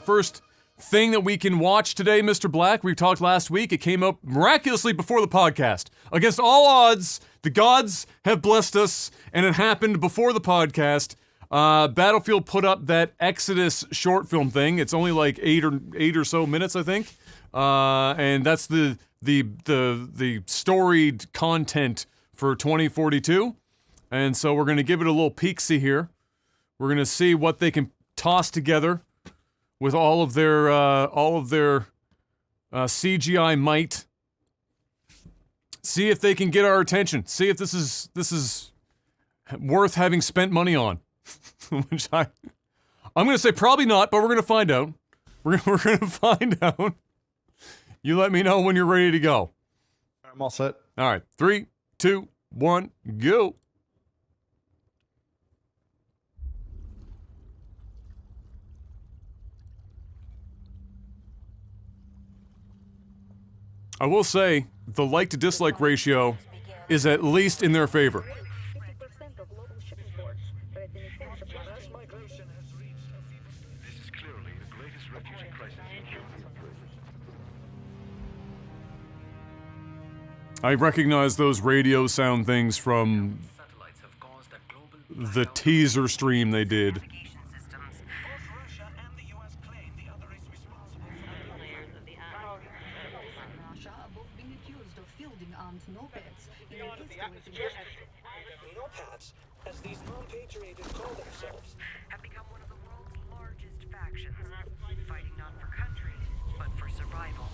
first thing that we can watch today, Mr. Black. We talked last week. It came up miraculously before the podcast. Against all odds, the gods have blessed us, and it happened before the podcast. Battlefield put up that Exodus short film thing. It's only like eight or so minutes, I think. And that's the storied content for 2042. And so we're going to give it a little peek-see here. We're going to see what they can toss together with all of their CGI might. See if they can get our attention. See if this is worth having spent money on. Which I'm going to say probably not, but we're going to find out. We're going to find out. You let me know when you're ready to go. I'm all set. All right, 3, 2, 1, go. I will say, the like to dislike ratio is at least in their favor. I recognize those radio sound things from the teaser stream they did. Neopats, as these non-patrioted call themselves, have become one of the world's largest factions, fighting not for country, but for survival.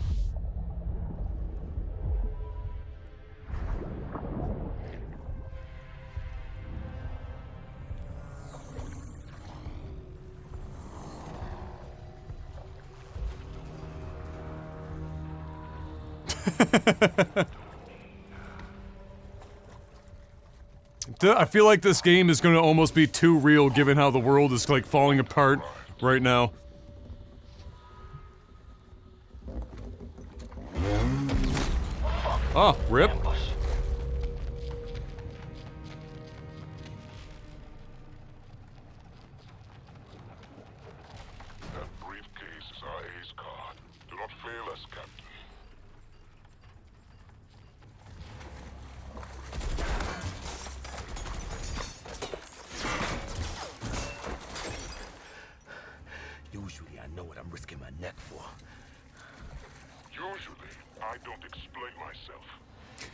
I feel like this game is going to almost be too real given how the world is like falling apart right now. Oh, rip. That briefcase is our ace card. Do not fail us, Captain. Usually I know what I'm risking my neck for. Usually, I don't explain myself.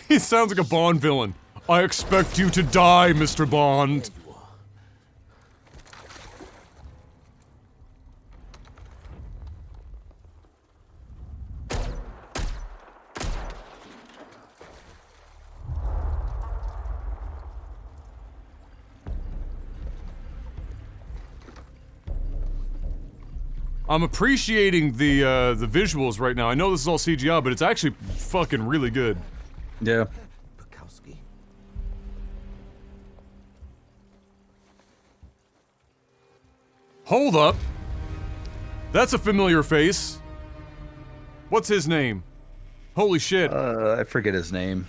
He sounds like a Bond villain. I expect you to die, Mr. Bond. You are. I'm appreciating the visuals right now. I know this is all CGI, but it's actually fucking really good. Yeah. Bukowski. Hold up. That's a familiar face. What's his name? Holy shit. I forget his name.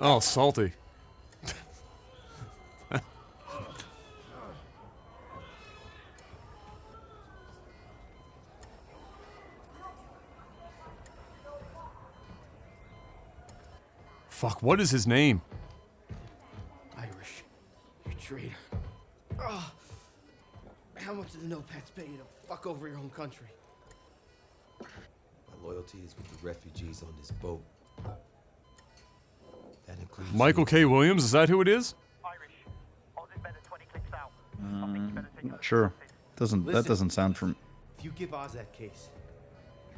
Oh, salty. Fuck, what is his name? Irish, you traitor. Ugh. How much do the Nopads pay you to fuck over your own country? My loyalty is with the refugees on this boat. That includes Michael K. Williams, is that who it is? I'm not sure. That doesn't sound from. If you give Oz that case,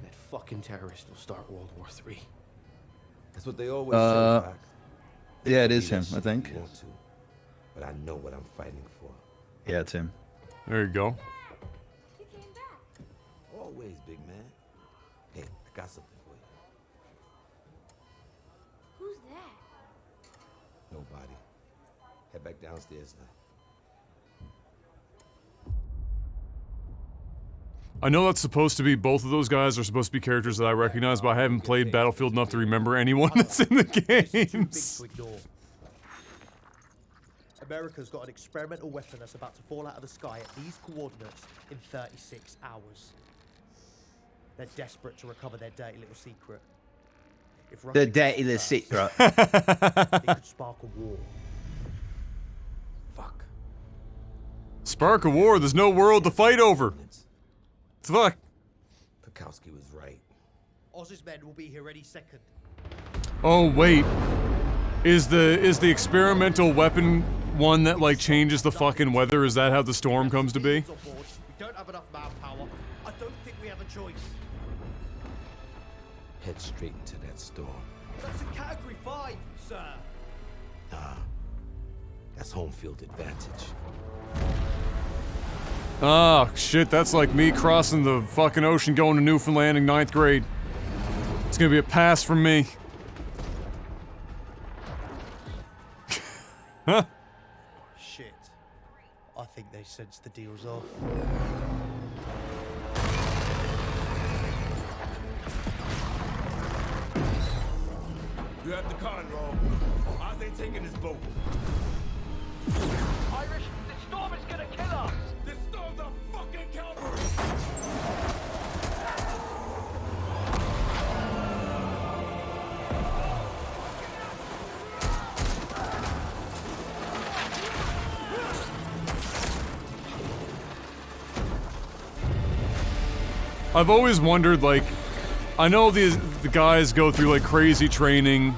that fucking terrorist will start World War III. That's what they always say, Doc. Yeah, it is Be him, that I shit think. if you want to, but I know what I'm fighting for. Yeah, it's him. There you go. Always, big man. Hey, I got something for you. Who's that? Nobody. Head back downstairs now. I know that's supposed to be, both of those guys are supposed to be characters that I recognize, but I haven't played Battlefield enough to remember anyone that's in the games. America's got an experimental weapon that's about to fall out of the sky at these coordinates in 36 hours. They're desperate to recover their dirty little secret. If Russia The gets dirty it little first, secret. it could spark a war. Fuck. Spark a war, there's no world to fight over. Fuck. Pekowski was right. Oz's men will be here any second. Oh wait, is the experimental weapon one that like changes the fucking weather? Is that how the storm comes to be? On board. We don't have enough manpower. I don't think we have a choice. Head straight into that storm. That's a Category 5, sir. Nah. That's home field advantage. Oh shit, that's like me crossing the fucking ocean going to Newfoundland in 9th grade. It's gonna be a pass from me. Huh? Shit. I think they sensed the deal's off. You have the con wrong. Oz ain't taking this boat. Irish, the storm is gonna kill us! This storm's a fucking cavalry! I've always wondered, like, I know the guys go through like crazy training,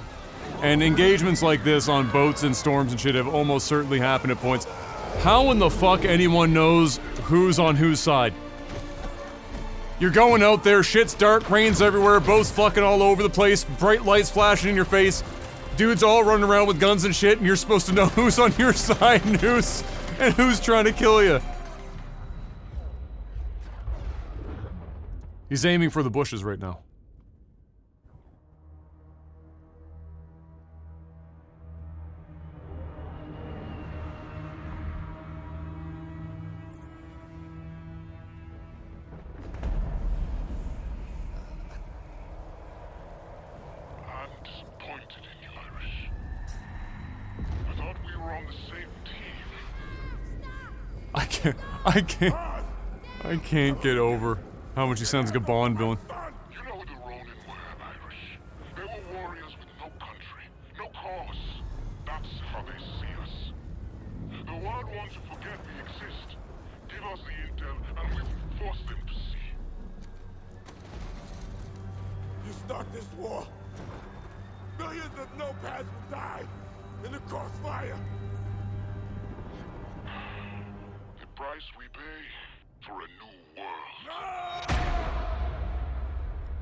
and engagements like this on boats and storms and shit have almost certainly happened at points. How in the fuck anyone knows who's on whose side? You're going out there, shit's dark, rain's everywhere, boats fucking all over the place, bright lights flashing in your face, dudes all running around with guns and shit, and you're supposed to know who's on your side and who's trying to kill you. He's aiming for the bushes right now. I'm disappointed in you, Irish. I thought we were on the same team. I can't get over how much he sounds like a Bond villain. You know the Ronin were, Irish. They were warriors with no country, no cause. That's how they see us. The Wild Ones who forget we exist. Give us the intel, and we will force them to see. You start this war. Millions of no-pads will die in the crossfire. The price we pay for a new world.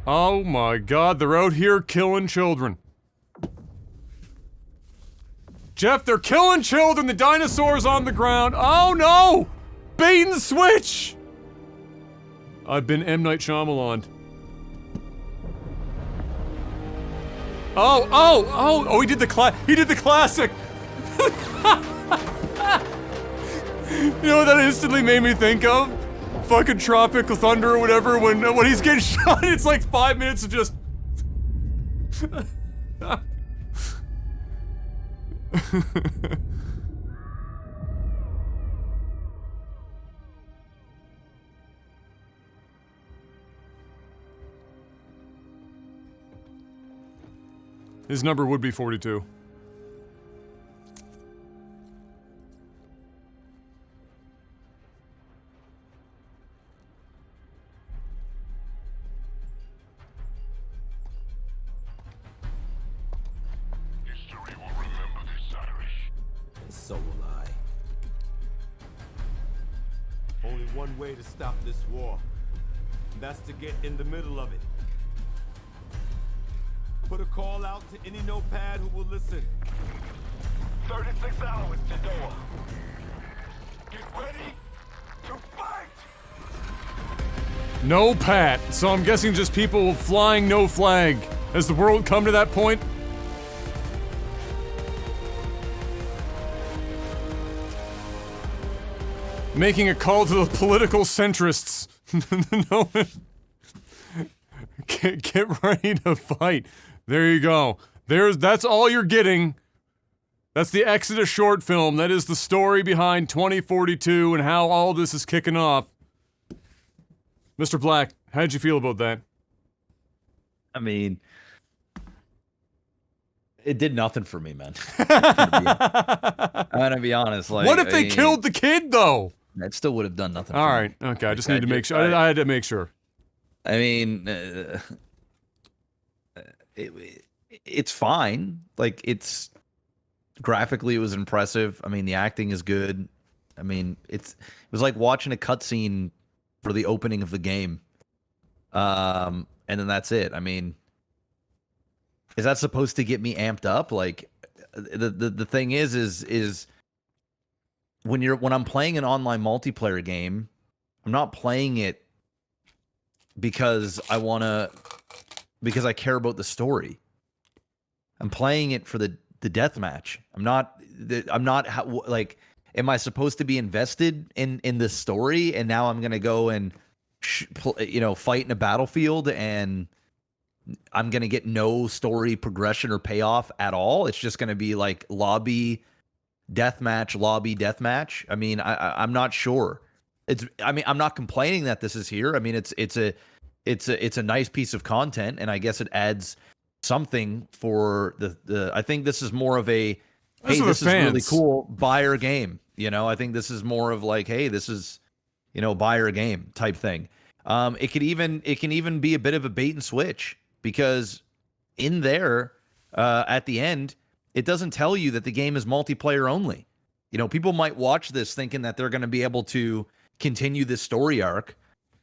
Oh my god, they're out here killing children. Jeff, they're killing children! The dinosaur's on the ground! Oh no! Bait and switch! I've been M. Night Shyamalan. Oh, he did the classic! You know what that instantly made me think of? Fucking Tropical Thunder or whatever, when he's getting shot, it's like 5 minutes of just... His number would be 42. History will remember this, Irish. And so will I. Only one way to stop this war. And that's to get in the middle of it. Put a call out to any notepad who will listen. 36 hours to Doha. Get ready to fight! No Pat, so I'm guessing just people flying no flag. Has the world come to that point? Making a call to the political centrists. No. Get ready to fight. There you go. That's all you're getting. That's the Exodus short film. That is the story behind 2042 and how all this is kicking off. Mr. Black, how'd you feel about that? I mean, it did nothing for me, man. I'm gonna be honest. Like, what if they killed the kid, though? It still would have done nothing. All for right. me. Okay. I just need to make sure. I had to make sure. I mean, it's fine. Like, it's graphically, it was impressive. I mean, the acting is good. I mean, it was like watching a cutscene for the opening of the game. And then that's it. I mean, is that supposed to get me amped up? Like, the thing is when I'm playing an online multiplayer game, I'm not playing it because I care about the story. I'm playing it for the deathmatch. I'm not like, am I supposed to be invested in this story? And now I'm gonna go and fight in a battlefield, and I'm gonna get no story progression or payoff at all. It's just gonna be like lobby deathmatch. I mean, I'm not sure. I'm not complaining that this is here. I mean, it's a nice piece of content, and I guess it adds something for the I think this is more of a, hey, this is really cool, buyer game. I think this is more of like, hey, this is, buyer game type thing. It can even be a bit of a bait and switch, because in there, at the end, it doesn't tell you that the game is multiplayer only. People might watch this thinking that they're going to be able to continue this story arc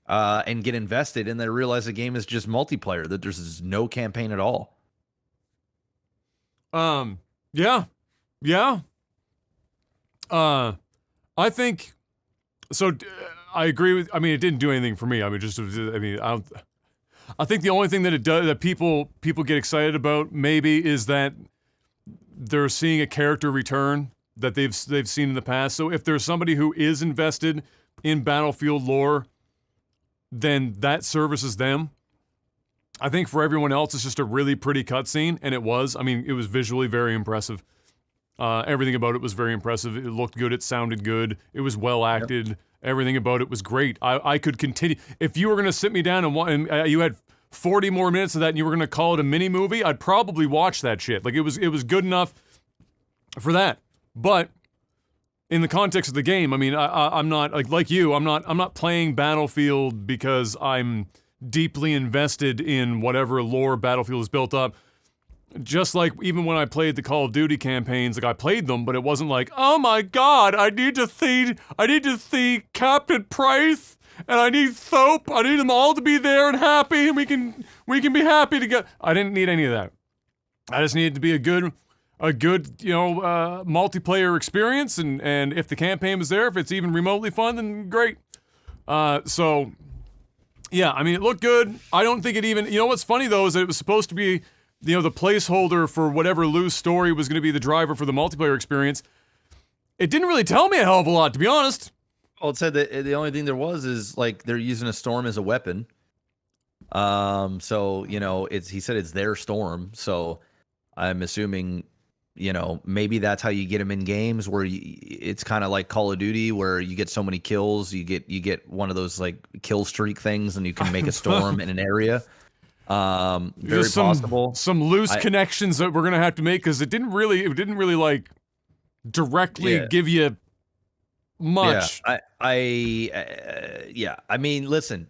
and get invested, and they realize the game is just multiplayer, that there's no campaign at all. Yeah. I think so. I agree with. I mean, it didn't do anything for me. I think the only thing that it does, that people get excited about, maybe, is that they're seeing a character return that they've seen in the past. So if there's somebody who is invested in Battlefield lore, then that services them. I think for everyone else, it's just a really pretty cutscene, and it was. I mean, it was visually very impressive. Everything about it was very impressive. It looked good. It sounded good. It was well acted. Yep. Everything about it was great. I could continue. If you were going to sit me down and you had 40 more minutes of that and you were going to call it a mini movie, I'd probably watch that shit. Like, it was good enough for that. But in the context of the game, I mean, I'm not like you. I'm not playing Battlefield because I'm deeply invested in whatever lore Battlefield has built up. Just like even when I played the Call of Duty campaigns, like, I played them, but it wasn't like, oh my god, I need to see Captain Price, and I need Thope. I need them all to be there and happy, and we can be happy together. I didn't need any of that. I just needed to be a good multiplayer experience, and if the campaign was there, if it's even remotely fun, then great. So yeah, I mean, it looked good. I don't think it even. What's funny though is that it was supposed to be, the placeholder for whatever loose story was going to be the driver for the multiplayer experience. It didn't really tell me a hell of a lot, to be honest. Well, it said that the only thing there was is, like, they're using a storm as a weapon. So, he said it's their storm. So I'm assuming, maybe that's how you get them in games where it's kind of like Call of Duty, where you get so many kills, you get one of those, like, kill streak things, and you can make a storm in an area. Very possible. Some loose connections that we're gonna have to make, because it didn't really like directly give you much. Yeah, I mean, listen,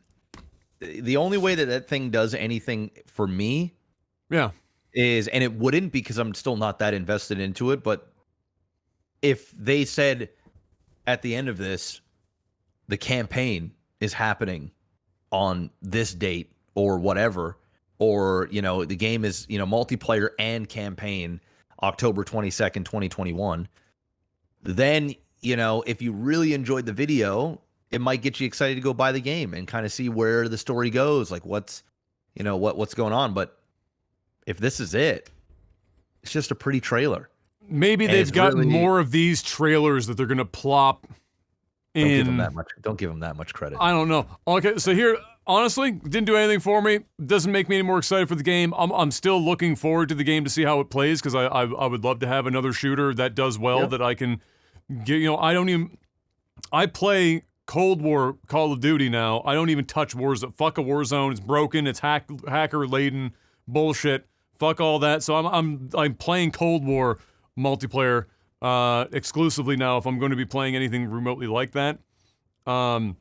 the only way that thing does anything for me, is, and it wouldn't, because I'm still not that invested into it, but if they said at the end of this, the campaign is happening on this date or whatever, or, the game is, multiplayer and campaign October 22nd, 2021, then, if you really enjoyed the video, it might get you excited to go buy the game and kind of see where the story goes, like what's going on. But if this is it, it's just a pretty trailer. Maybe they've got more of these trailers that they're going to plop Don't give him in that much. Don't give him that much credit. I don't know. Okay, so here, honestly, didn't do anything for me. Doesn't make me any more excited for the game. I'm still looking forward to the game to see how it plays because I would love to have another shooter that does well that I can get. You know, I play Cold War Call of Duty now. I don't even touch Warzone. Fuck a Warzone. It's broken. It's hacker laden bullshit. Fuck all that. So I'm playing Cold War multiplayer exclusively now if I'm going to be playing anything remotely like that. And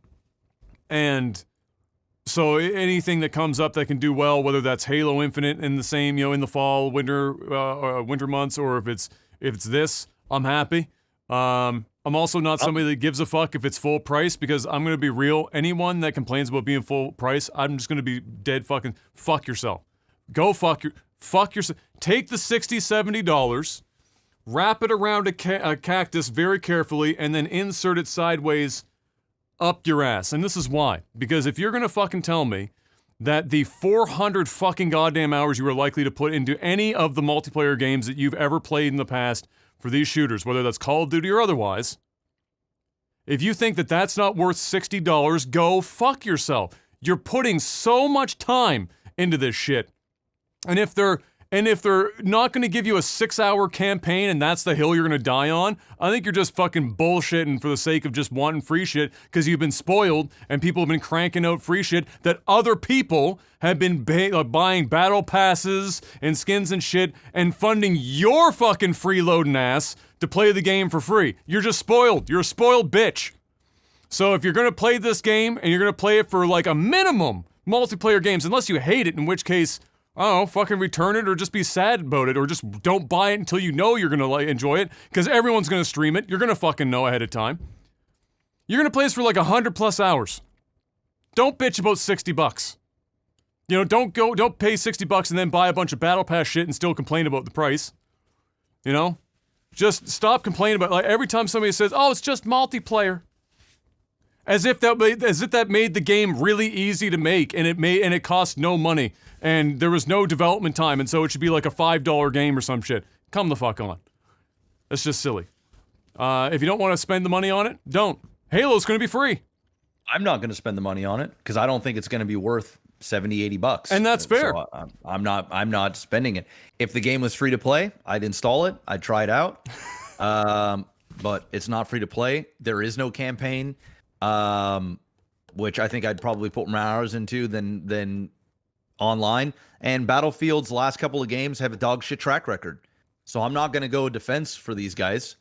so anything that comes up that can do well, whether that's Halo Infinite in the same, you know, in the fall, winter months, or if it's this, I'm happy. I'm also not somebody that gives a fuck if it's full price because I'm going to be real. Anyone that complains about being full price, I'm just going to be dead fucking fuck yourself. Go fuck yourself. Take the $60, $70, wrap it around a cactus very carefully, and then insert it sideways up your ass. And this is why. Because if you're gonna fucking tell me that the 400 fucking goddamn hours you are likely to put into any of the multiplayer games that you've ever played in the past for these shooters, whether that's Call of Duty or otherwise, if you think that that's not worth $60, go fuck yourself. You're putting so much time into this shit. And if they're not going to give you a 6-hour campaign and that's the hill you're going to die on, I think you're just fucking bullshitting for the sake of just wanting free shit because you've been spoiled and people have been cranking out free shit that other people have been buying battle passes and skins and shit and funding your fucking freeloading ass to play the game for free. You're just spoiled. You're a spoiled bitch. So if you're going to play this game and you're going to play it for like a minimum multiplayer games, unless you hate it, in which case, I don't know, fucking return it or just be sad about it or just don't buy it until you know you're gonna enjoy it because everyone's gonna stream it. You're gonna fucking know ahead of time. You're gonna play this for like 100+ hours. Don't bitch about $60. You know, don't pay $60 and then buy a bunch of battle pass shit and still complain about the price. You know? Just stop complaining about like every time somebody says, "Oh, it's just multiplayer." As if that made the game really easy to make and it cost no money. And there was no development time, and so it should be like a $5 game or some shit. Come the fuck on. That's just silly. If you don't want to spend the money on it, don't. Halo's going to be free. I'm not going to spend the money on it because I don't think it's going to be worth $70-$80. And that's fair. So I'm not spending it. If the game was free to play, I'd install it. I'd try it out. But it's not free to play. There is no campaign, which I think I'd probably put more hours into than online. And Battlefield's last couple of games have a dog shit track record. So I'm not going to go defense for these guys.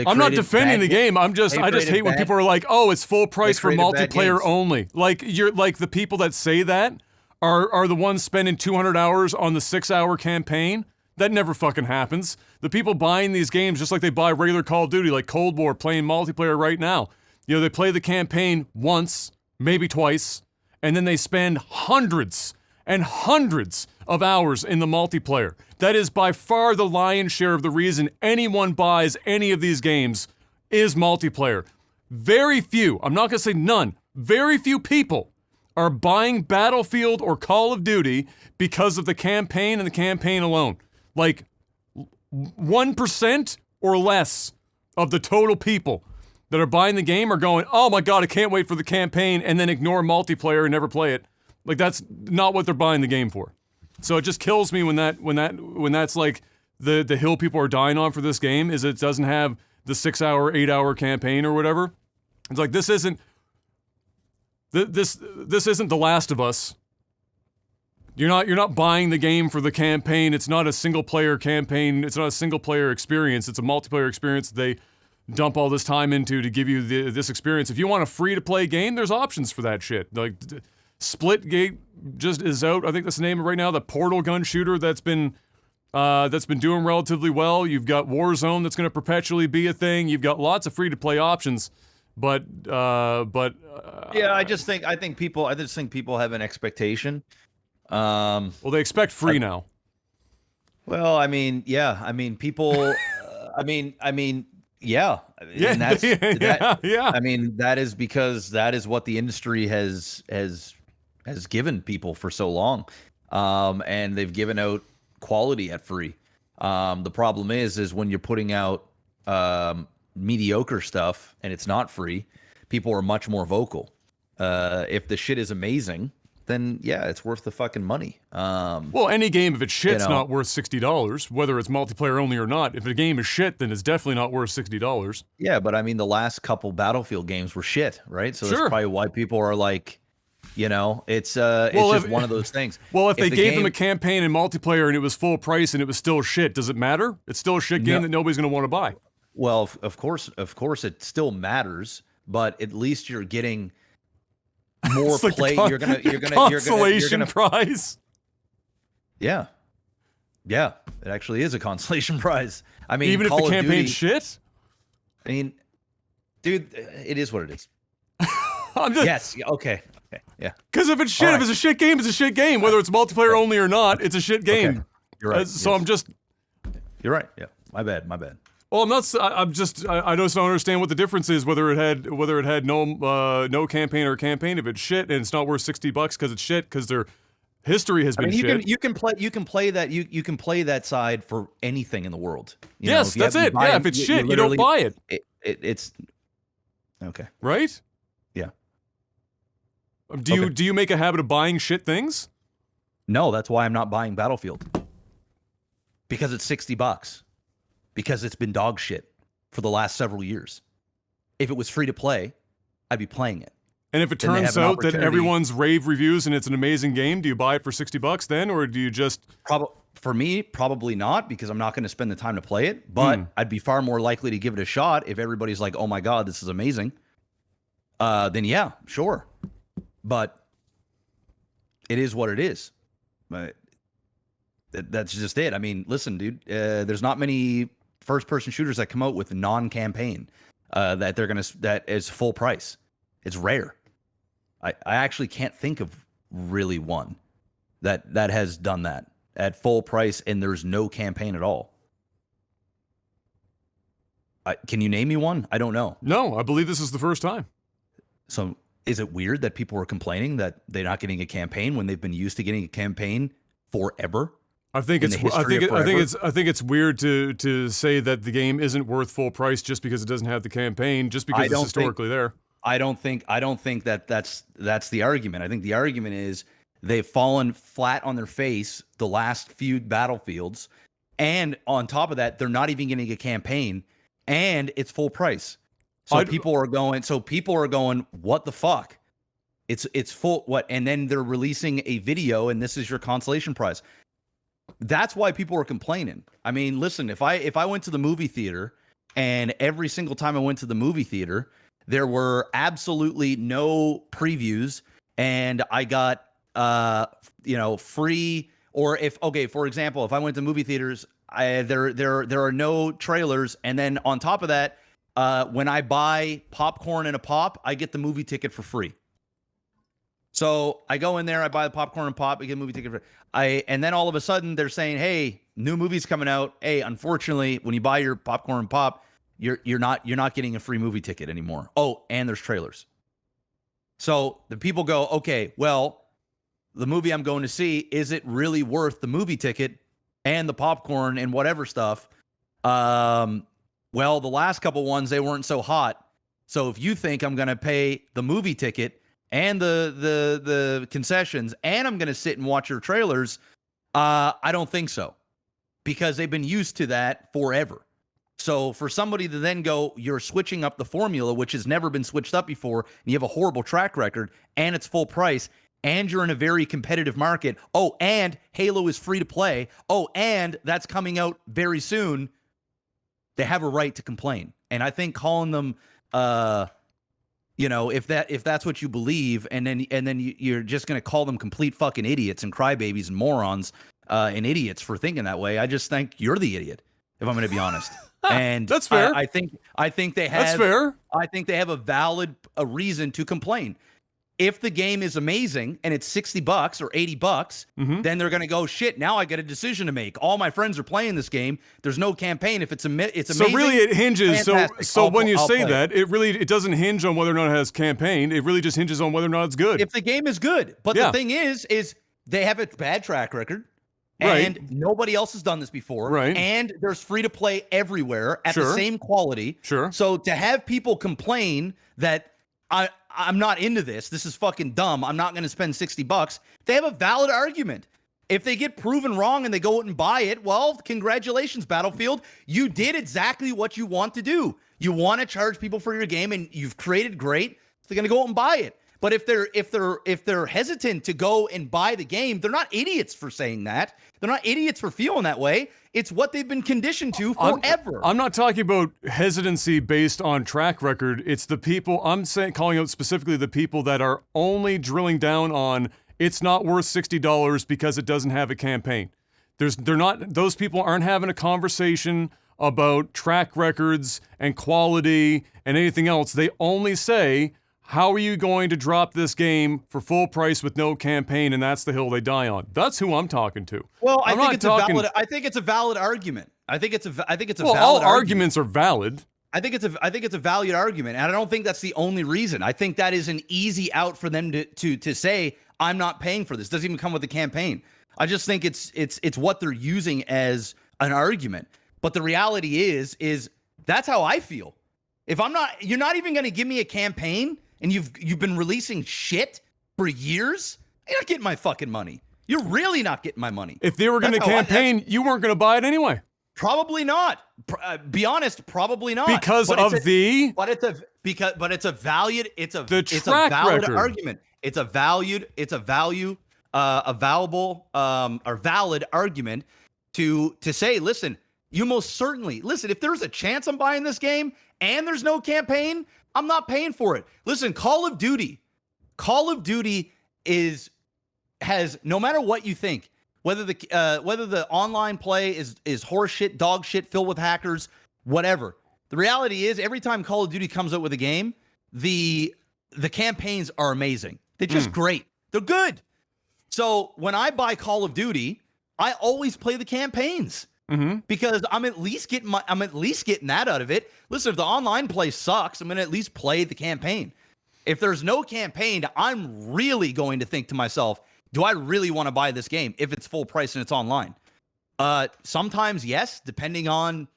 I'm not defending the game. I just hate when people are like, "Oh, it's full price for multiplayer only." Like the people that say that are the ones spending 200 hours on the 6-hour campaign. That never fucking happens. The people buying these games just like they buy regular Call of Duty, like Cold War, playing multiplayer right now. You know, they play the campaign once, maybe twice, and then they spend hundreds and hundreds of hours in the multiplayer. That is by far the lion's share of the reason anyone buys any of these games is multiplayer. Very few, I'm not going to say none, very few people are buying Battlefield or Call of Duty because of the campaign and the campaign alone. Like 1% or less of the total people that are buying the game are going, "Oh my god, I can't wait for the campaign," and then ignore multiplayer and never play it. Like that's not what they're buying the game for. So it just kills me when that's like the hill people are dying on for this game is it doesn't have the 6-hour, 8-hour campaign or whatever. It's like this isn't The Last of Us. You're not buying the game for the campaign. It's not a single player campaign. It's not a single player experience. It's a multiplayer experience that they dump all this time into to give you this experience. If you want a free to play game, there's options for that shit. Like Splitgate just is out. I think that's the name of it right now. The Portal gun shooter that's been doing relatively well. You've got Warzone that's going to perpetually be a thing. You've got lots of free to play options, but yeah, I just think people have an expectation. Well, they expect free now. Well, I mean, yeah, I mean, people, yeah, yeah, and that's yeah. I mean, that is because that is what the industry has given people for so long, and they've given out quality at free. The problem is when you're putting out mediocre stuff and it's not free, people are much more vocal. If the shit is amazing, then yeah, it's worth the fucking money. Well, any game, if it's shit's not worth $60, whether it's multiplayer only or not. If a game is shit, then it's definitely not worth $60. Yeah, but I mean, the last couple Battlefield games were shit, right? So that's probably why people are like, it's just one of those things. Well, if they gave them a campaign and multiplayer and it was full price and it was still shit, does it matter? It's still a shit game that nobody's going to want to buy. Well, of course, it still matters, but at least you're getting more play. You're gonna consolation prize. Yeah, it actually is a consolation prize. I mean, even if the campaign's shit. I mean, dude, it is what it is. Yes. Okay. Yeah. Because if it's shit, if it's a shit game, it's a shit game. Whether it's multiplayer only or not, it's a shit game. Okay. You're right. So I'm just. You're right. Yeah. My bad. Well, I'm not. I'm just. I just don't understand what the difference is. Whether it had no campaign or campaign. If it's shit and it's not worth $60 because it's shit because their history has been shit. You can play that. You can play that side for anything in the world. Yes, that's it. Yeah, if it's shit, you don't buy it. It's okay. Right? Yeah. Do you make a habit of buying shit things? No, that's why I'm not buying Battlefield. Because it's $60. Because it's been dog shit for the last several years. If it was free to play, I'd be playing it. And if it turns out that everyone's rave reviews and it's an amazing game, do you buy it for $60 then, or do you just? For me, probably not, because I'm not going to spend the time to play it. But I'd be far more likely to give it a shot if everybody's like, "Oh my god, this is amazing." Then yeah, sure. But it is what it is. But that's just it. I mean, listen, dude. There's not many first-person shooters that come out with non-campaign that is full price. It's rare. I actually can't think of really one that has done that at full price and there's no campaign at all. Can you name me one? I don't know. No, I believe this is the first time. So is it weird that people are complaining that they're not getting a campaign when they've been used to getting a campaign forever? I think it's weird to say that the game isn't worth full price just because it doesn't have the campaign, just because it's historically there. I don't think that's the argument. I think the argument is they've fallen flat on their face the last few Battlefields, and on top of that, they're not even getting a campaign, and it's full price. So people are going, what the fuck? It's full what? And then they're releasing a video, and this is your consolation prize. That's why people are complaining. I mean, listen, if I went to the movie theater, and every single time I went to the movie theater, there were absolutely no previews, and I got free. Or for example, if I went to movie theaters, there are no trailers, and then on top of that, when I buy popcorn and a pop, I get the movie ticket for free. So I go in there, I buy the popcorn and pop, I get a movie ticket and then all of a sudden they're saying, "Hey, new movie's coming out. Hey, unfortunately, when you buy your popcorn and pop, you're not getting a free movie ticket anymore. Oh, and there's trailers." So the people go, "Okay, well, the movie I'm going to see, is it really worth the movie ticket and the popcorn and whatever stuff?" Well, the last couple ones, they weren't so hot. So if you think I'm going to pay the movie ticket and the concessions, and I'm going to sit and watch your trailers, I don't think so, because they've been used to that forever. So for somebody to then go, you're switching up the formula, which has never been switched up before, and you have a horrible track record, and it's full price, and you're in a very competitive market. Oh, and Halo is free to play. Oh, and that's coming out very soon. They have a right to complain. And I think calling them, if that's what you believe, and then you're just going to call them complete fucking idiots and crybabies and morons and idiots for thinking that way, I just think you're the idiot, if I'm going to be honest. And that's fair. I think they have. That's fair. I think they have a valid reason to complain. If the game is amazing and it's $60 or $80, then they're going to go, shit, now I get a decision to make. All my friends are playing this game. There's no campaign. If it's amazing. So really it hinges. Fantastic. So when you say that, it doesn't hinge on whether or not it has campaign. It really just hinges on whether or not it's good. If the game is good. But the thing is they have a bad track record. And nobody else has done this before. Right. And there's free to play everywhere at the same quality. Sure. So to have people complain that I'm not into this. This is fucking dumb. I'm not going to spend $60. They have a valid argument. If they get proven wrong and they go out and buy it, well, congratulations, Battlefield. You did exactly what you want to do. You want to charge people for your game, and you've created great. So they're going to go out and buy it. But if they're hesitant to go and buy the game, they're not idiots for saying that. They're not idiots for feeling that way. It's what they've been conditioned to forever. I'm not talking about hesitancy based on track record. It's the people, calling out specifically the people that are only drilling down on it's not worth $60 because it doesn't have a campaign. Those people aren't having a conversation about track records and quality and anything else. They only say, how are you going to drop this game for full price with no campaign? And that's the hill they die on. That's who I'm talking to. Well, I think it's a valid argument. I think it's a valid all arguments are valid. I think it's a valid argument, and I don't think that's the only reason. I think that is an easy out for them to say, I'm not paying for this. It doesn't even come with a campaign. I just think it's what they're using as an argument. But the reality is that's how I feel. If you're not even going to give me a campaign, and you've been releasing shit for years, you're not getting my fucking money. You're really not getting my money. If they were going to campaign, you weren't going to buy it anyway. Probably not. Be honest, probably not. Because it's a valid argument. It's a valid argument to say, listen, you most certainly if there's a chance I'm buying this game and there's no campaign, I'm not paying for it. Listen, Call of Duty has no matter what you think, whether the online play is horseshit, dog shit, filled with hackers, whatever. The reality is, every time Call of Duty comes out with a game, the campaigns are amazing. They're just great. They're good. So when I buy Call of Duty, I always play the campaigns. Because I'm at least getting that out of it. Listen, if the online play sucks, I'm gonna at least play the campaign. If there's no campaign, I'm really going to think to myself, do I really want to buy this game if it's full price and it's online? Sometimes yes, depending on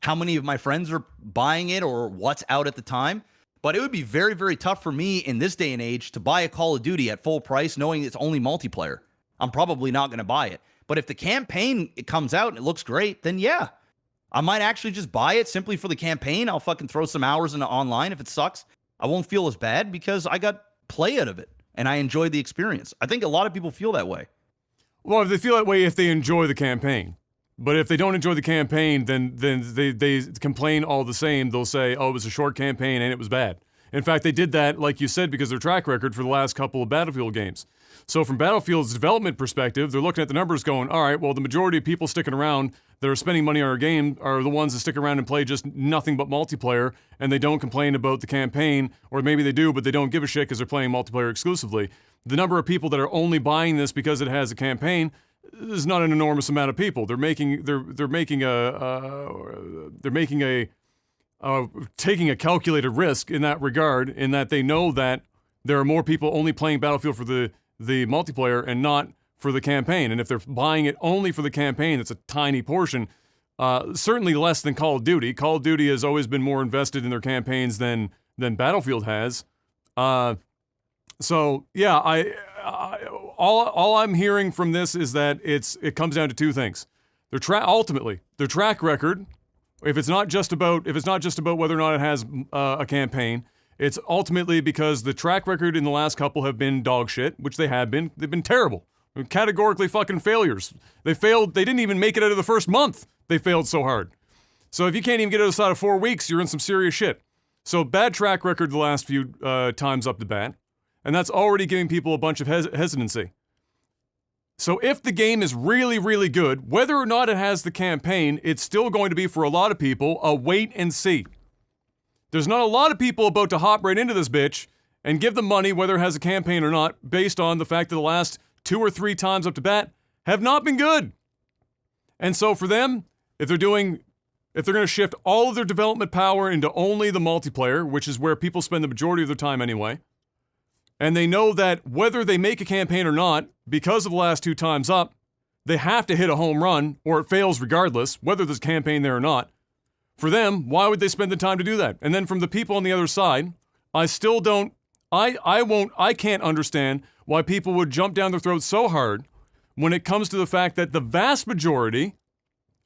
how many of my friends are buying it or what's out at the time. But it would be very, very tough for me in this day and age to buy a Call of Duty at full price knowing it's only multiplayer. I'm probably not going to buy it. But if the campaign comes out and it looks great, then yeah, I might actually just buy it simply for the campaign. I'll fucking throw some hours into online. If it sucks, I won't feel as bad because I got play out of it and I enjoyed the experience. I think a lot of people feel that way. Well, they feel that way if they enjoy the campaign. But if they don't enjoy the campaign, then they complain all the same. They'll say, oh, it was a short campaign and it was bad. In fact, they did that, like you said, because of their track record for the last couple of Battlefield games. So from Battlefield's development perspective, they're looking at the numbers going, all right, well, the majority of people sticking around that are spending money on our game are the ones that stick around and play just nothing but multiplayer, and they don't complain about the campaign, or maybe they do, but they don't give a shit because they're playing multiplayer exclusively. The number of people that are only buying this because it has a campaign is not an enormous amount of people. They're taking a calculated risk in that regard, in that they know that there are more people only playing Battlefield for the multiplayer and not for the campaign. And if they're buying it only for the campaign, it's a tiny portion, certainly less than Call of Duty. Call of Duty has always been more invested in their campaigns than Battlefield has. So yeah, all I'm hearing from this is that it comes down to two things. Ultimately, their track record. If it's not just about whether or not it has a campaign, it's ultimately because the track record in the last couple have been dog shit, which they have been. They've been terrible. Categorically fucking failures. They failed. They didn't even make it out of the first month. They failed so hard. So if you can't even get outside of 4 weeks, you're in some serious shit. So bad track record the last few times up the bat, and that's already giving people a bunch of hesitancy. So if the game is really, really good, whether or not it has the campaign, it's still going to be, for a lot of people, a wait and see. There's not a lot of people about to hop right into this bitch and give them money whether it has a campaign or not, based on the fact that the last 2 or 3 times up to bat have not been good. And so for them, if they're going to shift all of their development power into only the multiplayer, which is where people spend the majority of their time anyway, and they know that whether they make a campaign or not, because of the last 2 times up, they have to hit a home run or it fails regardless, whether there's a campaign there or not. For them, why would they spend the time to do that? And then from the people on the other side, I still don't. I can't understand why people would jump down their throats so hard when it comes to the fact that the vast majority,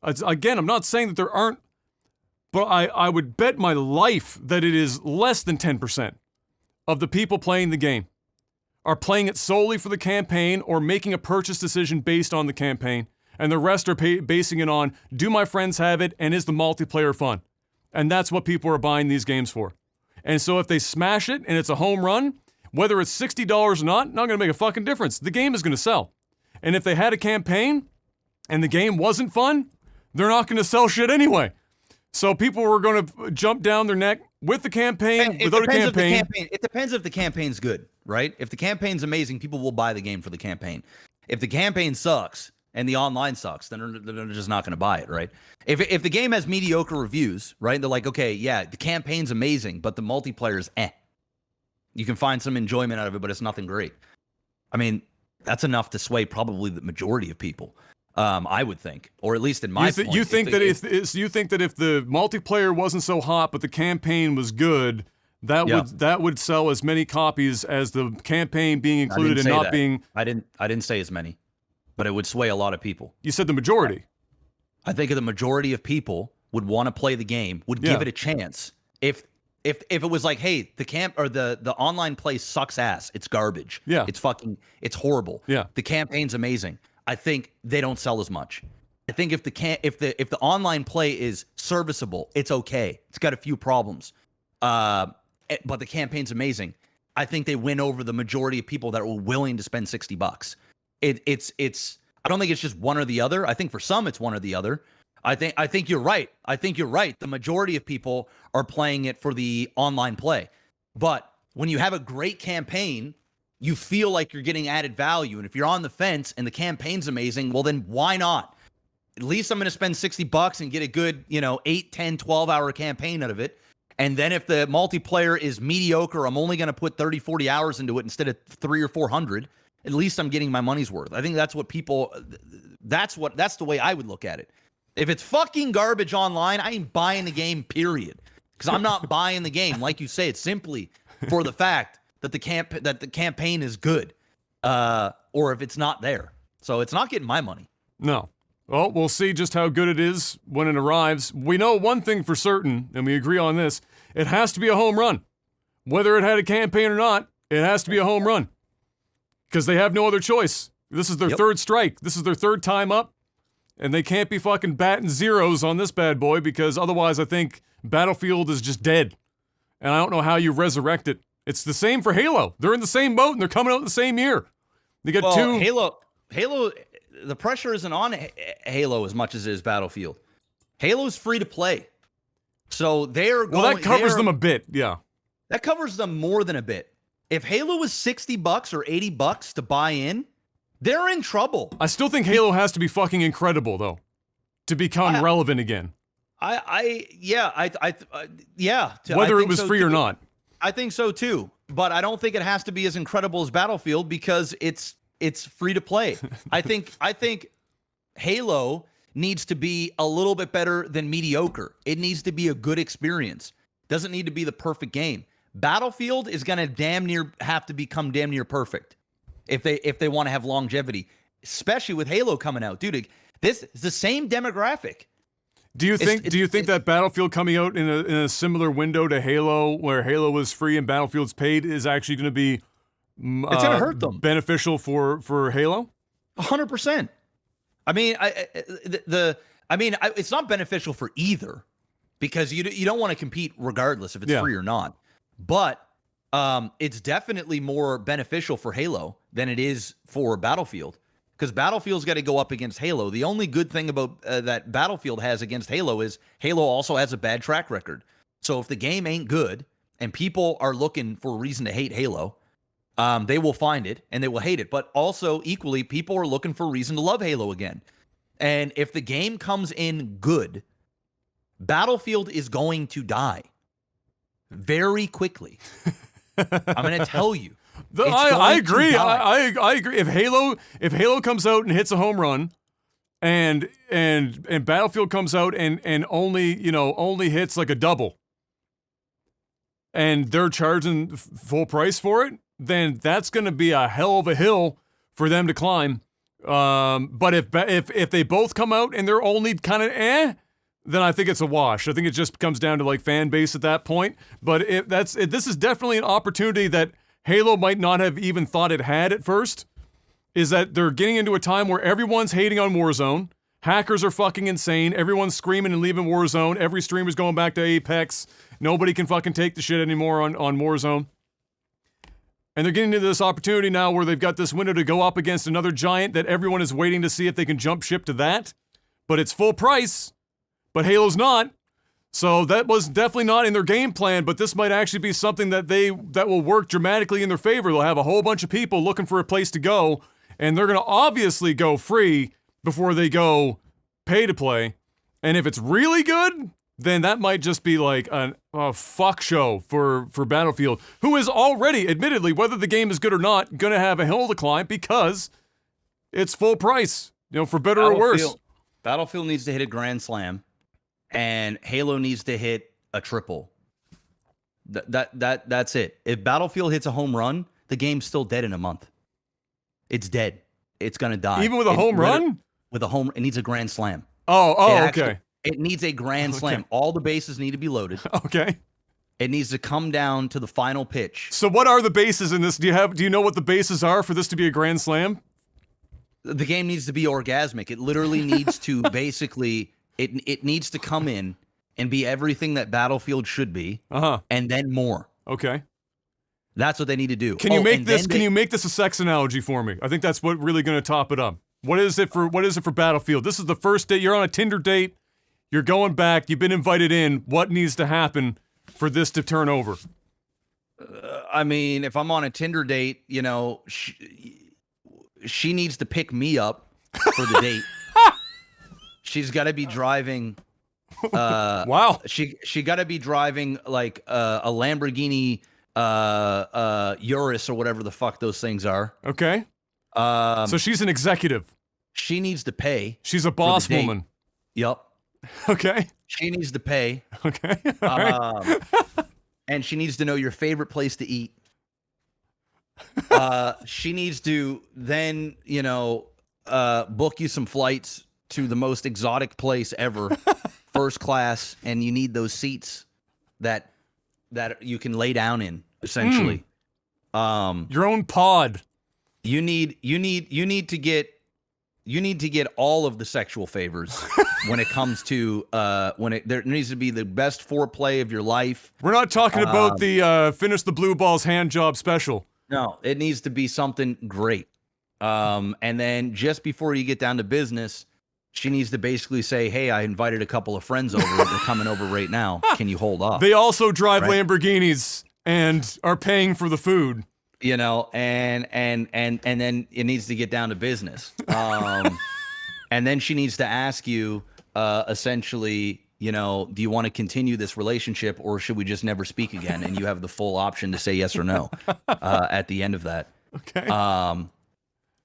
again, I'm not saying that there aren't, but I would bet my life that it is less than 10% of the people playing the game are playing it solely for the campaign or making a purchase decision based on the campaign, and the rest are basing it on, do my friends have it, and is the multiplayer fun? And that's what people are buying these games for. And so if they smash it and it's a home run, whether it's $60 or not going to make a fucking difference. The game is going to sell. And if they had a campaign and the game wasn't fun, they're not going to sell shit anyway. So people were going to jump down their neck with the campaign, without a campaign. It depends if the campaign's good, right? If the campaign's amazing, people will buy the game for the campaign. If the campaign sucks and the online sucks, then they're just not going to buy it, right? If the game has mediocre reviews, right? They're like, okay, yeah, the campaign's amazing, but the multiplayer's You can find some enjoyment out of it, but it's nothing great. I mean, that's enough to sway probably the majority of people. I would think, or at least in my point. You think that if the multiplayer wasn't so hot, but the campaign was good, that would sell as many copies as the campaign being included and not being. I didn't say as many, but it would sway a lot of people. You said the majority. I think the majority of people would want to play the game, would give it a chance. If it was like, hey, the camp or the online play sucks ass, it's garbage. Yeah. It's horrible. Yeah. The campaign's amazing. I think they don't sell as much. I think if the online play is serviceable, it's okay. It's got a few problems. But the campaign's amazing. I think they win over the majority of people that were willing to spend $60. It's I don't think it's just one or the other. I think for some it's one or the other. I think you're right. The majority of people are playing it for the online play. But when you have a great campaign, you feel like you're getting added value. And if you're on the fence and the campaign's amazing, well, then why not? At least I'm going to spend $60 and get a good, 8, 10, 12-hour campaign out of it. And then if the multiplayer is mediocre, I'm only going to put 30, 40 hours into it instead of 300 or 400. At least I'm getting my money's worth. I think that's the way I would look at it. If it's fucking garbage online, I ain't buying the game, period. Because I'm not buying the game. Like you say, it's simply for the fact that the campaign is good, or if it's not there. So it's not getting my money. No. Well, we'll see just how good it is when it arrives. We know one thing for certain, and we agree on this. It has to be a home run. Whether it had a campaign or not, it has to be a home run. Because they have no other choice. This is their third strike. This is their third time up. And they can't be fucking batting zeros on this bad boy, because otherwise I think Battlefield is just dead. And I don't know how you resurrect it. It's the same for Halo. They're in the same boat and they're coming out in the same year. They got two. Halo, the pressure isn't on Halo as much as it is Battlefield. Halo's free to play. So they're going. Well, that covers them a bit, yeah. That covers them more than a bit. If Halo was $60 or $80 to buy in, they're in trouble. I still think Halo has to be fucking incredible, though, to become relevant again. Yeah. Whether it was free or not. I think so too, but I don't think it has to be as incredible as Battlefield because it's free to play. I think Halo needs to be a little bit better than mediocre. It needs to be a good experience. Doesn't need to be the perfect game. Battlefield is going to have to become damn near perfect if they want to have longevity, especially with Halo coming out. Dude, this is the same demographic. Do you think that Battlefield coming out in a similar window to Halo, where Halo was free and Battlefield's paid, is actually going to be it's going to hurt them, beneficial for Halo? 100%. I mean, it's not beneficial for either, because you don't want to compete regardless if it's free or not. But it's definitely more beneficial for Halo than it is for Battlefield, because Battlefield's got to go up against Halo. The only good thing about that Battlefield has against Halo is Halo also has a bad track record. So if the game ain't good and people are looking for a reason to hate Halo, they will find it and they will hate it. But also equally, people are looking for a reason to love Halo again. And if the game comes in good, Battlefield is going to die very quickly. I'm going to tell you. I agree. I agree. If Halo comes out and hits a home run, and Battlefield comes out and only hits like a double, and they're charging full price for it, then that's going to be a hell of a hill for them to climb. But if they both come out and they're only kind of then I think it's a wash. I think it just comes down to like fan base at that point. But this is definitely an opportunity that Halo might not have even thought it had at first. Is that they're getting into a time where everyone's hating on Warzone. Hackers are fucking insane. Everyone's screaming and leaving Warzone. Every streamer's going back to Apex. Nobody can fucking take the shit anymore on Warzone. And they're getting into this opportunity now where they've got this window to go up against another giant that everyone is waiting to see if they can jump ship to that. But it's full price. But Halo's not. So that was definitely not in their game plan, but this might actually be something that will work dramatically in their favor. They'll have a whole bunch of people looking for a place to go, and they're going to obviously go free before they go pay to play. And if it's really good, then that might just be like a fuck show for Battlefield, who is already, admittedly, whether the game is good or not, going to have a hill to climb because it's full price, for better or worse. Battlefield needs to hit a grand slam, and Halo needs to hit a triple. That's it. If Battlefield hits a home run, the game's still dead in a month. It's dead. It's going to die. Even with a home run? With a home, it needs a grand slam. Okay. It needs a grand slam. All the bases need to be loaded. Okay. It needs to come down to the final pitch. So what are the bases in this? Do you know what the bases are for this to be a grand slam? The game needs to be orgasmic. It literally needs to basically it needs to come in and be everything that Battlefield should be. And then more. Okay. That's what they need to do. Can you make this a sex analogy for me? I think that's what really going to top it up. What is it for Battlefield? This is the first date. You're on a Tinder date. You're going back. You've been invited in. What needs to happen for this to turn over? I mean, if I'm on a Tinder date, she needs to pick me up for the date. She's got to be driving. Wow. She got to be driving like a Lamborghini Urus or whatever the fuck those things are. Okay. So she's an executive. She needs to pay. She's a boss woman. Yep. Okay. She needs to pay. Okay. All right. And she needs to know your favorite place to eat. She needs to then, book you some flights to the most exotic place ever, first class, and you need those seats that you can lay down in, essentially. Your own pod. You need to get all of the sexual favors when it comes to there needs to be the best foreplay of your life. We're not talking about the finish the blue balls hand job special. No, it needs to be something great. And then just before you get down to business, she needs to basically say, "Hey, I invited a couple of friends over. They're coming over right now. Can you hold off?" They also drive Lamborghinis and are paying for the food. And then it needs to get down to business. And then she needs to ask you, essentially, do you want to continue this relationship or should we just never speak again? And you have the full option to say yes or no at the end of that. Okay.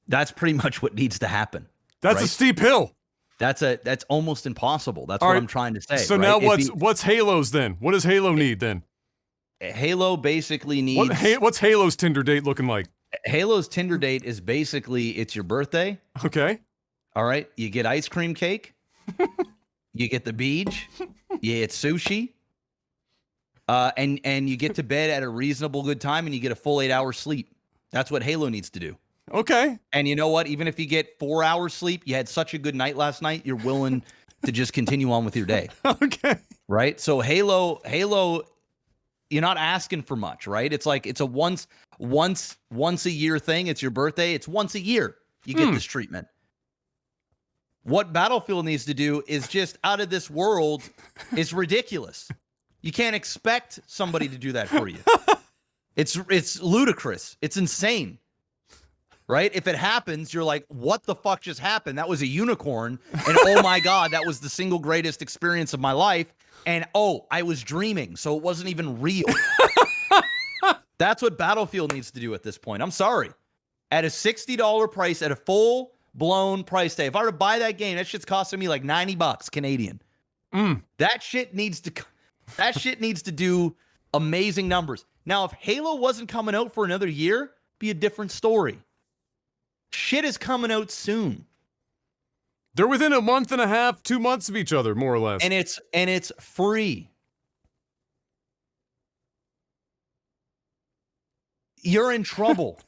That's pretty much what needs to happen. That's a steep hill. That's almost impossible. That's what I'm trying to say. So now what's Halo's then? What does Halo need then? Halo basically needs... What's Halo's Tinder date looking like? Halo's Tinder date is basically, it's your birthday. Okay. All right. You get ice cream cake. You get the beach. You get sushi. And you get to bed at a reasonable good time and you get a full 8 hours sleep. That's what Halo needs to do. Okay. And you know what? Even if you get 4 hours sleep, you had such a good night last night, you're willing to just continue on with your day. Okay. Right? So Halo, you're not asking for much, right? It's like it's a once a year thing. It's your birthday. It's once a year you get this treatment. What Battlefield needs to do is just out of this world. It's ridiculous. You can't expect somebody to do that for you. It's ludicrous. It's insane. Right? If it happens, you're like, what the fuck just happened? That was a unicorn. And oh my God, that was the single greatest experience of my life. And I was dreaming, so it wasn't even real. That's what Battlefield needs to do at this point. I'm sorry. At a $60 price, at a full-blown price tag, if I were to buy that game, that shit's costing me like $90 Canadian. That shit needs to do Amazing numbers. Now, if Halo wasn't coming out for another year, be a different story. Shit is coming out soon. They're within a month and a half, 2 months of each other, more or less. And it's free. You're in trouble.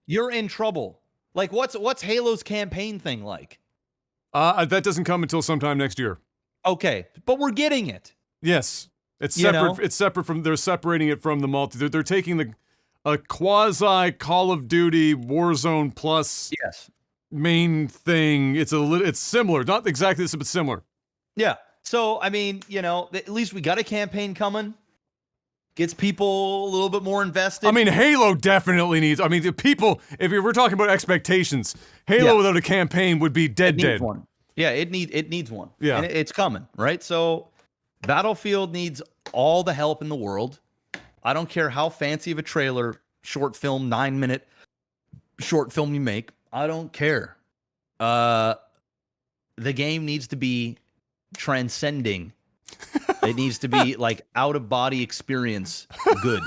You're in trouble. Like, what's Halo's campaign thing like? That doesn't come until sometime next year. Okay, but we're getting it. Yes. It's You separate. know? It's separate from. They're separating it from the multi. They're taking a quasi Call of Duty Warzone Plus Yes. main thing. It's similar, not exactly this, but similar. Yeah. So, I mean, at least we got a campaign coming. Gets people a little bit more invested. I mean, Halo definitely needs. I mean, the people. If we're talking about expectations, Halo without a campaign would be dead. Needs one. Yeah, it needs one. Yeah. And it's coming, right? So, Battlefield needs all the help in the world. I don't care how fancy of a trailer, short film, 9-minute short film you make. I don't care. The game needs to be transcending. It needs to be like out of body experience good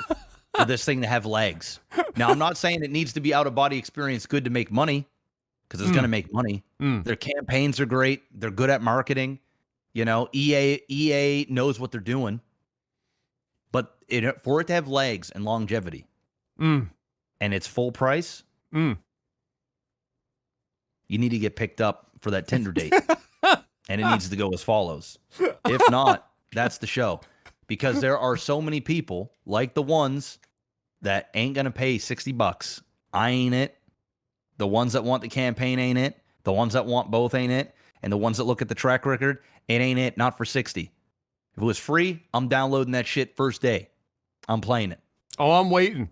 for this thing to have legs. Now, I'm not saying it needs to be out of body experience good to make money, because it's going to make money. Their campaigns are great. They're good at marketing. EA knows what they're doing. But for it to have legs and longevity, and it's full price, you need to get picked up for that Tinder date. And it needs to go as follows. If not, that's the show. Because there are so many people, like the ones that ain't going to pay $60. I ain't it. The ones that want the campaign ain't it. The ones that want both ain't it. And the ones that look at the track record, it ain't it. Not for 60. If it was free, I'm downloading that shit first day. I'm playing it. Oh, I'm waiting.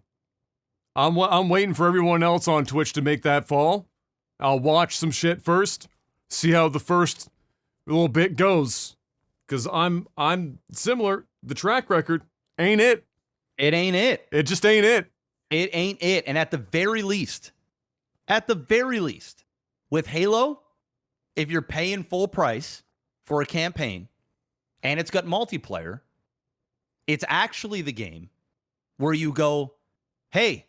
I'm waiting for everyone else on Twitch to make that fall. I'll watch some shit first, see how the first little bit goes, because I'm similar. The track record ain't it. It ain't it. It just ain't it. It ain't it. And at the very least, with Halo, if you're paying full price for a campaign and it's got multiplayer, it's actually the game where you go, hey,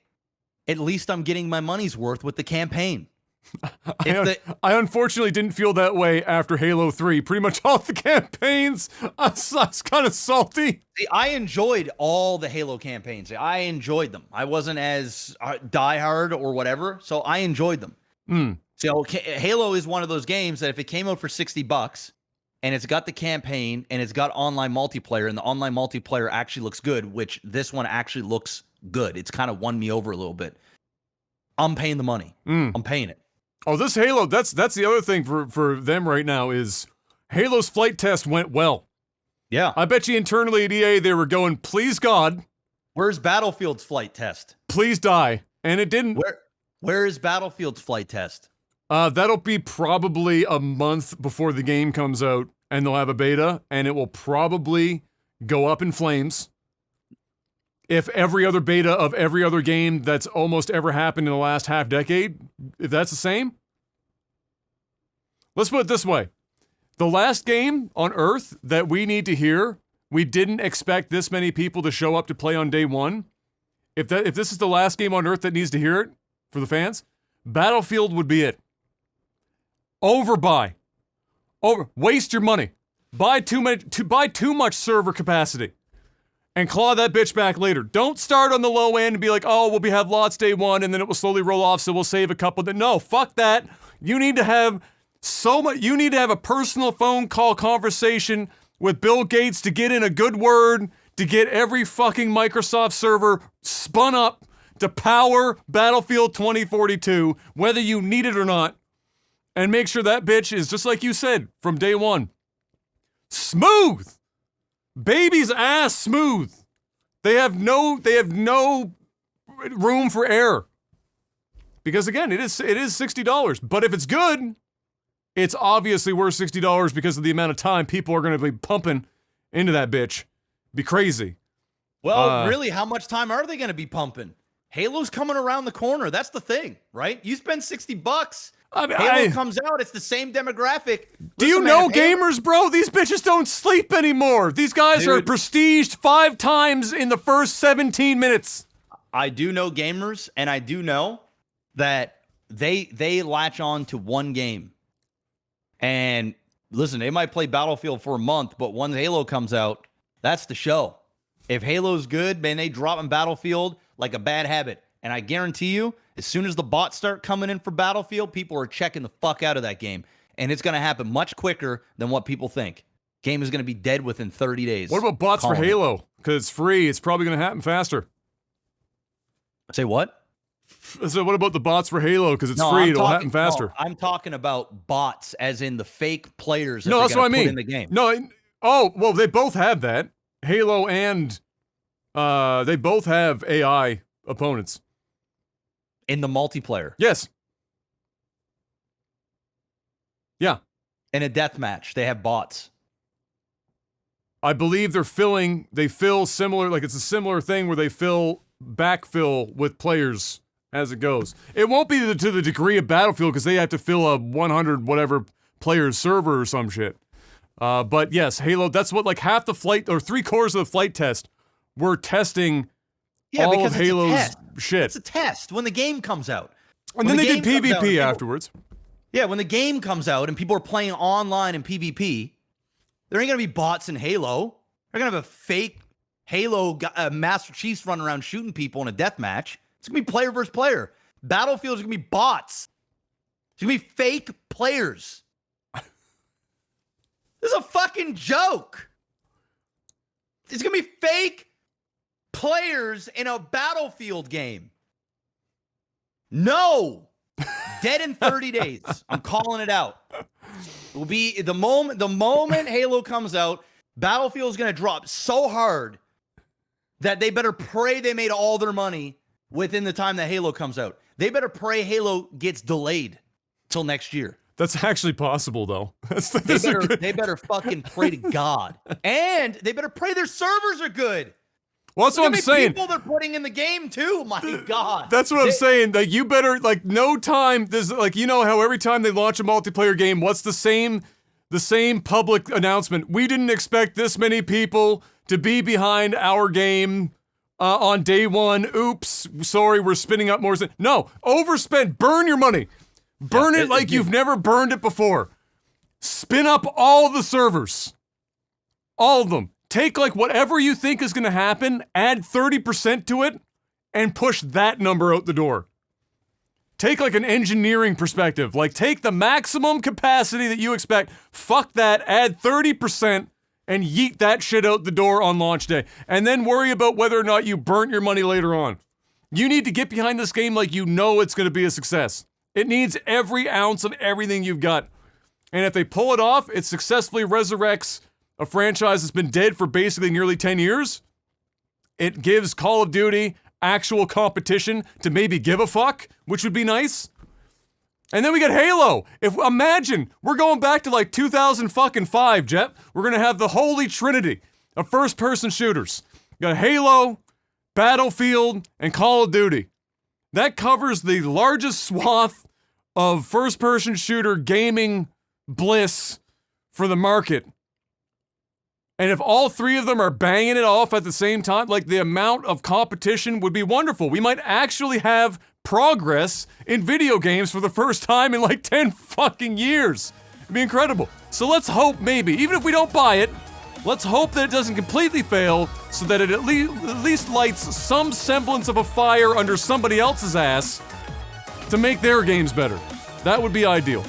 at least I'm getting my money's worth with the campaign. I unfortunately didn't feel that way after Halo 3. Pretty much all the campaigns, I was kind of salty. See, I enjoyed all the Halo campaigns. I enjoyed them. I wasn't as diehard or whatever, so I enjoyed them. So Halo is one of those games that if it came out for $60 and it's got the campaign and it's got online multiplayer and the online multiplayer actually looks good, which this one actually looks good. It's kind of won me over a little bit. I'm paying the money. I'm paying it. Oh, this Halo, that's the other thing for them right now is Halo's flight test went well. Yeah. I bet you internally at EA they were going, please God. Where's Battlefield's flight test? Please die. And it didn't. Where is Battlefield's flight test? That'll be probably a month before the game comes out, and they'll have a beta, and it will probably go up in flames. If every other beta of every other game that's almost ever happened in the last half decade, if that's the same. Let's put it this way. The last game on Earth that we need to hear, we didn't expect this many people to show up to play on day one. If this is the last game on Earth that needs to hear it for the fans, Battlefield would be it. Waste your money. Buy too much server capacity. And claw that bitch back later. Don't start on the low end and be like, oh, we'll have lots day one, and then it will slowly roll off, so we'll save a couple. No, fuck that. You need to have you need to have a personal phone call conversation with Bill Gates to get in a good word, to get every fucking Microsoft server spun up to power Battlefield 2042, whether you need it or not. And make sure that bitch is, just like you said, from day one, smooth. Baby's ass smooth. They have no room for error. Because again, it is $60. But if it's good, it's obviously worth $60 because of the amount of time people are going to be pumping into that bitch. Be crazy. Well, really, how much time are they going to be pumping? Halo's coming around the corner. That's the thing, right? You spend $60 I mean, Halo comes out, it's the same demographic. Do you know gamers, bro? These bitches don't sleep anymore. These guys are prestiged 5 times in the first 17 minutes. I do know gamers, and I do know that they latch on to one game. And listen, they might play Battlefield for a month, but once Halo comes out, that's the show. If Halo's good, man, they drop in Battlefield like a bad habit. And I guarantee you, as soon as the bots start coming in for Battlefield, people are checking the fuck out of that game. And it's going to happen much quicker than what people think. Game is going to be dead within 30 days. What about bots for Halo? Because it's free. It's probably going to happen faster. Say what? So what about the bots for Halo? Because it's free. It'll happen faster. No, I'm talking about bots as in the fake players that that's what I mean. put in the game. No, well, they both have that. Halo and they both have AI opponents. In the multiplayer? Yes. Yeah. In a deathmatch, they have bots. I believe they fill similar, like it's a similar thing where they backfill with players as it goes. It won't be to the degree of Battlefield because they have to fill a 100 whatever players server or some shit. But yes, Halo, that's what like half the flight or 3/4 of the flight test we're testing all of Halo's shit. It's a test when the game comes out. And then they did PvP afterwards. Yeah, when the game comes out and people are playing online in PvP, there ain't going to be bots in Halo. They're going to have a fake Halo Master Chiefs running around shooting people in a deathmatch. It's going to be player versus player. Battlefield is going to be bots. It's going to be fake players. This is a fucking joke. It's going to be fake players in a Battlefield game. No. Dead in 30 days. I'm calling it out. It will be the moment Halo comes out, Battlefield is going to drop so hard that they better pray they made all their money within the time that Halo comes out. They better pray Halo gets delayed till next year. That's actually possible, though. They better fucking pray to God. And they better pray their servers are good. Well, that's what I'm saying. People they're putting in the game, too. My God. That's what I'm saying. Like, you better, like, no time. There's, like, you know how every time they launch a multiplayer game, what's the same public announcement? We didn't expect this many people to be behind our game on day one. Oops. Sorry, we're spinning up more. No, overspend. Burn your money. Burn it like you've never burned it before. Spin up all the servers. All of them. Take like whatever you think is going to happen, add 30% to it, and push that number out the door. Take like an engineering perspective. Like take the maximum capacity that you expect, fuck that, add 30%, and yeet that shit out the door on launch day. And then worry about whether or not you burnt your money later on. You need to get behind this game like you know it's going to be a success. It needs every ounce of everything you've got. And if they pull it off, it successfully resurrects a franchise that's been dead for basically nearly 10 years. It gives Call of Duty actual competition to maybe give a fuck, which would be nice. And then we get Halo. Imagine, we're going back to like 2005, Jet. We're going to have the holy trinity of first-person shooters. You got Halo, Battlefield, and Call of Duty. That covers the largest swath of first-person shooter gaming bliss for the market. And if all three of them are banging it off at the same time, like the amount of competition would be wonderful. We might actually have progress in video games for the first time in like 10 fucking years. It'd be incredible. So let's hope maybe, even if we don't buy it, let's hope that it doesn't completely fail so that it at least lights some semblance of a fire under somebody else's ass to make their games better. That would be ideal.